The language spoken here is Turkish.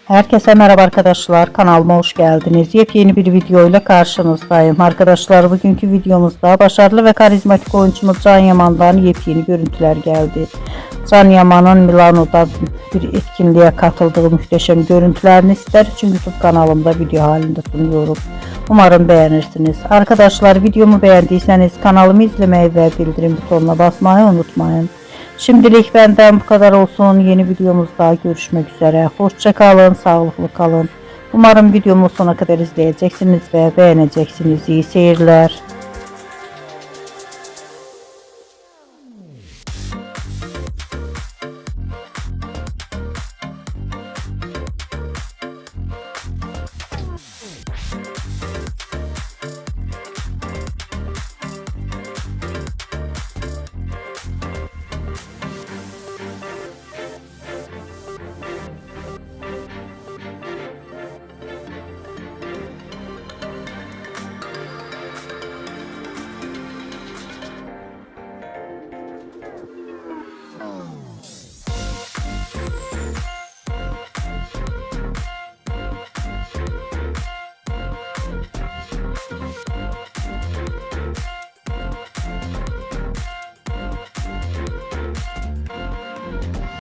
Herkese merhaba arkadaşlar, kanalıma hoş geldiniz. Yepyeni bir video ile karşınızdayım. Arkadaşlar, bugünkü videomuzda başarılı ve karizmatik oyuncumuz Can Yaman'dan yepyeni görüntüler geldi. Can Yaman'ın Milano'da bir etkinliğe katıldığı muhteşem görüntülerini sizler için YouTube kanalımda video halinde sunuyorum. Umarım beğenirsiniz. Arkadaşlar, videomu beğendiyseniz kanalımı izlemeyi ve bildirim butonuna basmayı unutmayın. Şimdilik benden bu kadar olsun. Yeni videomuzda görüşmek üzere. Hoşça kalın, sağlıklı kalın. Umarım videomu sona kadar izleyeceksiniz ve beğeneceksiniz. İyi seyirler.